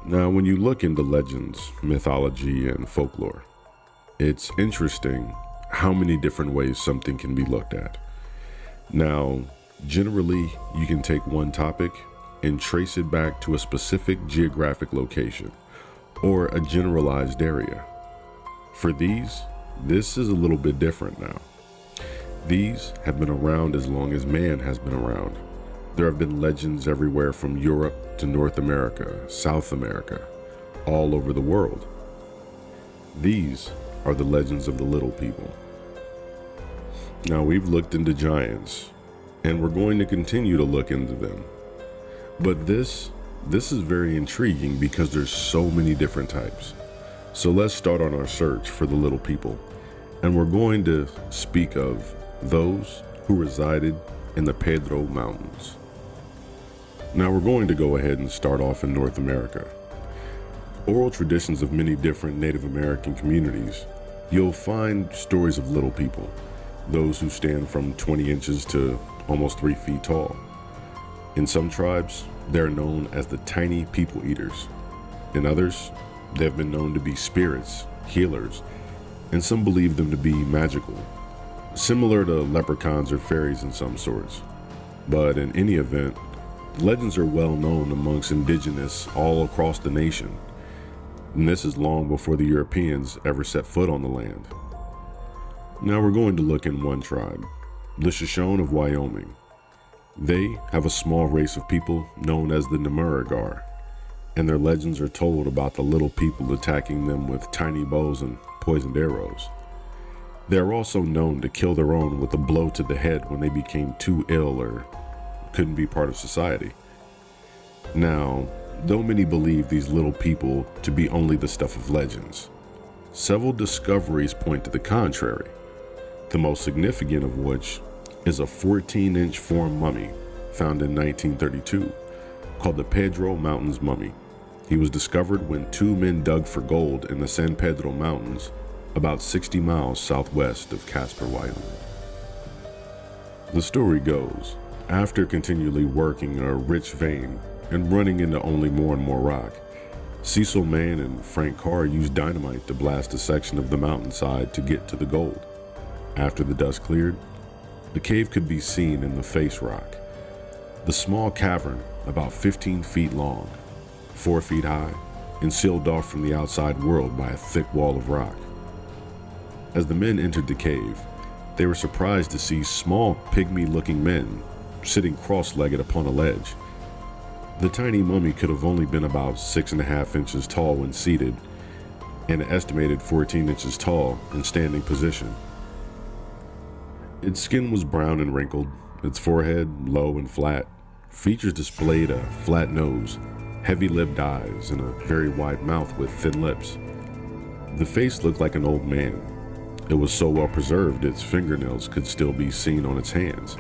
Now, when you look into legends, mythology, and folklore, it's interesting how many different ways something can be looked at. Now, generally, you can take one topic and trace it back to a specific geographic location or a generalized area. For these, this is a little bit different now. These have been around as long as man has been around. There have been legends everywhere from Europe to North America, South America, all over the world. These are the legends of the little people. Now, we've looked into giants, and we're going to continue to look into them. But this is very intriguing because there's so many different types. So let's start on our search for the little people, and we're going to speak of those who resided in the Pedro Mountains. Now we're going to go ahead and start off in North America. Oral traditions of many different Native American communities, you'll find stories of little people, those who stand from 20 inches to almost 3 feet tall. In some tribes, they're known as the tiny people eaters. In others, they've been known to be spirits, healers, and some believe them to be magical, similar to leprechauns or fairies in some sorts. But in any event, legends are well known amongst indigenous all across the nation, and this is long before the Europeans ever set foot on the land. Now we're going to look in one tribe, the Shoshone of Wyoming. They have a small race of people known as the Namuragar, and their legends are told about the little people attacking them with tiny bows and poisoned arrows. They are also known to kill their own with a blow to the head when they became too ill or couldn't be part of society. Now, though many believe these little people to be only the stuff of legends, several discoveries point to the contrary, the most significant of which is a 14-inch form mummy found in 1932 called the Pedro Mountains Mummy. He was discovered when 2 men dug for gold in the San Pedro Mountains, about 60 miles southwest of Casper, Wyoming. The story goes, after continually working a rich vein and running into only more and more rock, Cecil Mann and Frank Carr used dynamite to blast a section of the mountainside to get to the gold. After the dust cleared, the cave could be seen in the face rock. The small cavern, about 15 feet long, 4 feet high, and sealed off from the outside world by a thick wall of rock. As the men entered the cave, they were surprised to see small, pygmy-looking men sitting cross-legged upon a ledge. The tiny mummy could have only been about 6.5 inches tall when seated, and an estimated 14 inches tall in standing position. Its skin was brown and wrinkled, its forehead low and flat. Features displayed a flat nose, heavy-lipped eyes, and a very wide mouth with thin lips. The face looked like an old man. It was so well preserved its fingernails could still be seen on its hands.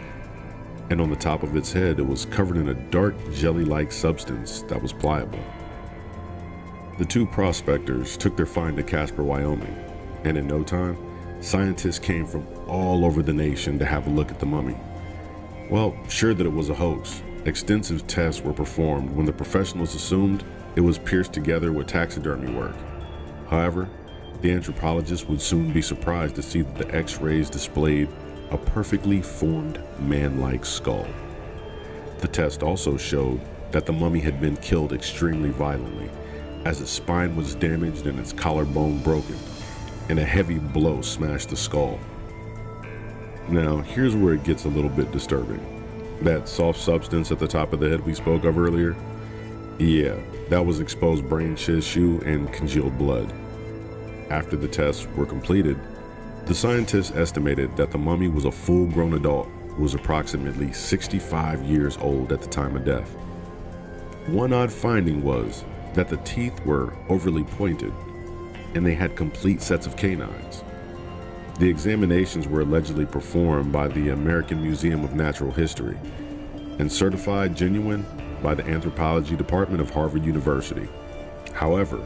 And on the top of its head it was covered in a dark jelly-like substance that was pliable. The two prospectors took their find to Casper, Wyoming, and in no time, scientists came from all over the nation to have a look at the mummy. Well, sure that it was a hoax, extensive tests were performed when the professionals assumed it was pierced together with taxidermy work. However, the anthropologists would soon be surprised to see that the X-rays displayed a perfectly formed man-like skull. The test also showed that the mummy had been killed extremely violently, as its spine was damaged and its collarbone broken, and a heavy blow smashed the skull. Now, here's where it gets a little bit disturbing. That soft substance at the top of the head we spoke of earlier? Yeah, that was exposed brain tissue and congealed blood. After the tests were completed, the scientists estimated that the mummy was a full-grown adult who was approximately 65 years old at the time of death. One odd finding was that the teeth were overly pointed, and they had complete sets of canines. The examinations were allegedly performed by the American Museum of Natural History and certified genuine by the Anthropology Department of Harvard University. However,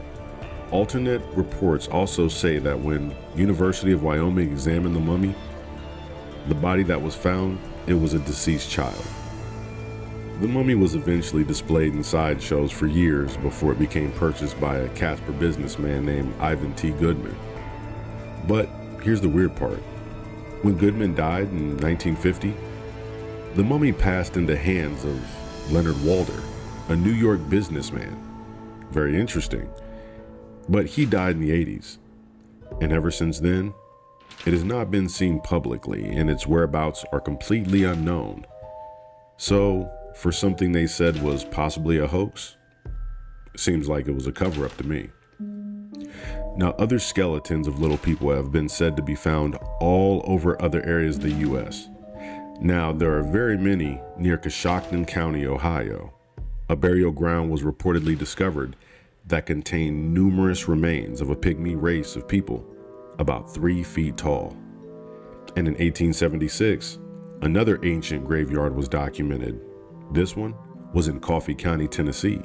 alternate reports also say that when University of Wyoming examined the mummy, the body that was found, it was a deceased child. The mummy was eventually displayed in sideshows for years before it became purchased by a Casper businessman named Ivan T. Goodman. But here's the weird part. When Goodman died in 1950, the mummy passed into hands of Leonard Walder, a New York businessman. Very interesting. But he died in the 80s. And ever since then, it has not been seen publicly and its whereabouts are completely unknown. So, for something they said was possibly a hoax, seems like it was a cover-up to me. Now, other skeletons of little people have been said to be found all over other areas of the U.S. Now, there are very many near Coshocton County, Ohio. A burial ground was reportedly discovered that contained numerous remains of a pygmy race of people about 3 feet tall. And in 1876, another ancient graveyard was documented. This one was in Coffee County, Tennessee.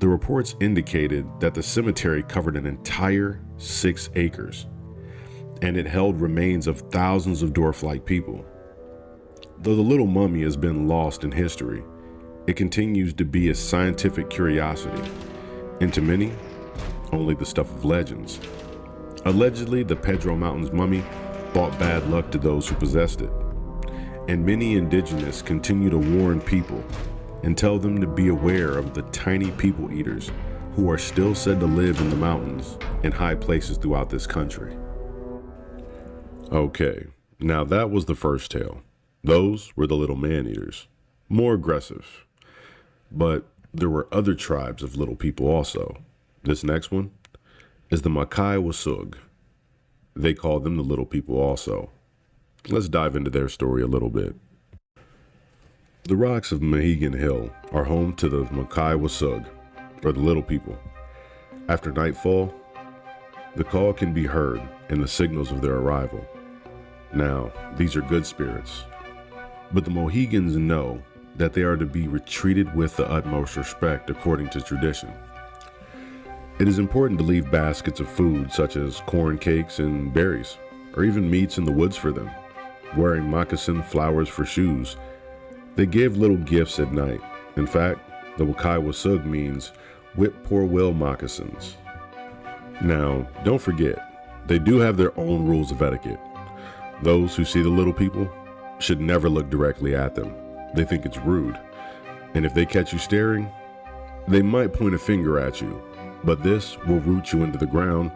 The reports indicated that the cemetery covered an entire 6 acres, and it held remains of thousands of dwarf-like people. Though the little mummy has been lost in history, it continues to be a scientific curiosity, and to many, only the stuff of legends. Allegedly, the Pedro Mountains mummy brought bad luck to those who possessed it, and many indigenous continue to warn people and tell them to be aware of the tiny people eaters who are still said to live in the mountains and high places throughout this country. Okay, now that was the first tale. Those were the little man-eaters, more aggressive. But there were other tribes of little people also. This next one is the Makai-Wasug. They call them the little people also. Let's dive into their story a little bit. The rocks of Mohegan Hill are home to the Makai-Wasug, or the little people. After nightfall, the call can be heard and the signals of their arrival. Now, these are good spirits, but the Mohegans know that they are to be treated with the utmost respect according to tradition. It is important to leave baskets of food such as corn cakes and berries, or even meats in the woods for them, wearing moccasin flowers for shoes. They give little gifts at night. In fact, the Makai-Wasug means whip poor will moccasins. Now, don't forget, they do have their own rules of etiquette. Those who see the little people should never look directly at them. They think it's rude. And if they catch you staring, they might point a finger at you, but this will root you into the ground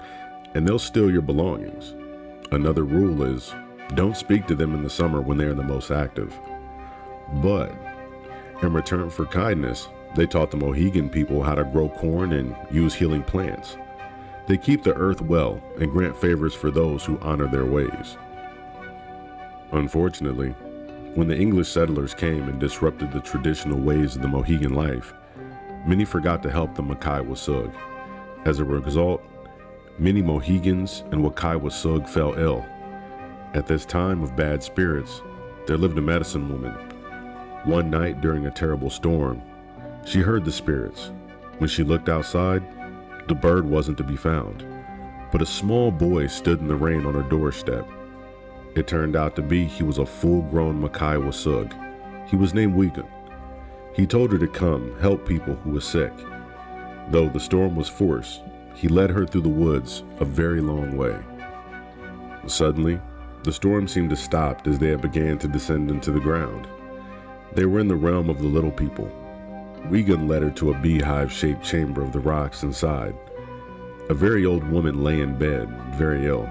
and they'll steal your belongings. Another rule is don't speak to them in the summer when they're the most active. But in return for kindness, they taught the Mohegan people how to grow corn and use healing plants. They keep the earth well and grant favors for those who honor their ways. Unfortunately, when the English settlers came and disrupted the traditional ways of the Mohegan life, many forgot to help the Makai-Wasug. As a result, many Mohegans and Makai-Wasug fell ill. At this time of bad spirits, there lived a medicine woman. One night during a terrible storm, she heard the spirits. When she looked outside, the bird wasn't to be found, but a small boy stood in the rain on her doorstep. It turned out to be he was a full-grown Makai-Wasug. He was named Wigan. He told her to come help people who were sick. Though the storm was forced, he led her through the woods a very long way. Suddenly, the storm seemed to stop as they began to descend into the ground. They were in the realm of the little people. Wigan led her to a beehive-shaped chamber of the rocks inside. A very old woman lay in bed, very ill.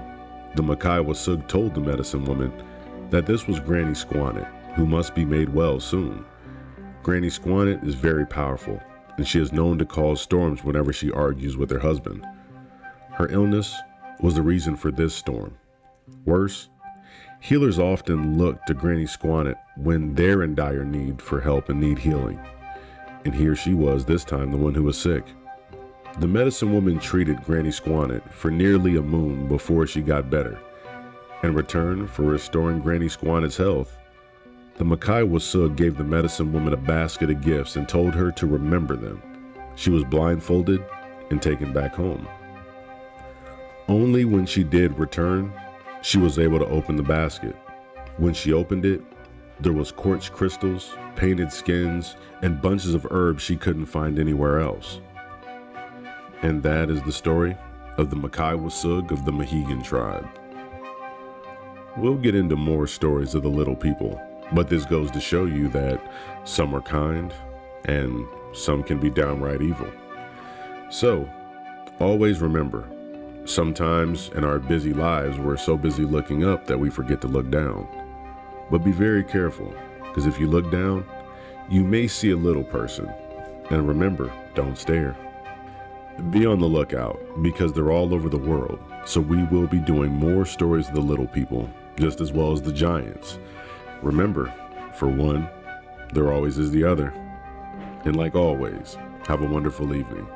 The Makai-Wasug told the medicine woman that this was Granny Squannet, who must be made well soon. Granny Squannet is very powerful, and she is known to cause storms whenever she argues with her husband. Her illness was the reason for this storm. Worse, healers often look to Granny Squannet when they're in dire need for help and need healing. And here she was, this time the one who was sick. The medicine woman treated Granny Squannet for nearly a moon before she got better. In return for restoring Granny Squannet's health, the Makai-Wasug gave the medicine woman a basket of gifts and told her to remember them. She was blindfolded and taken back home. Only when she did return, she was able to open the basket. When she opened it, There was quartz crystals, painted skins, and bunches of herbs she couldn't find anywhere else. And that is the story of the Makai-Wasug of the Mohegan tribe. We'll get into more stories of the little people, but this goes to show you that some are kind and some can be downright evil. So, always remember, sometimes in our busy lives, we're so busy looking up that we forget to look down. But be very careful, because if you look down, you may see a little person. And remember, don't stare. Be on the lookout, because they're all over the world, so we will be doing more stories of the little people, just as well as the giants. Remember, for one, there always is the other. And like always, have a wonderful evening.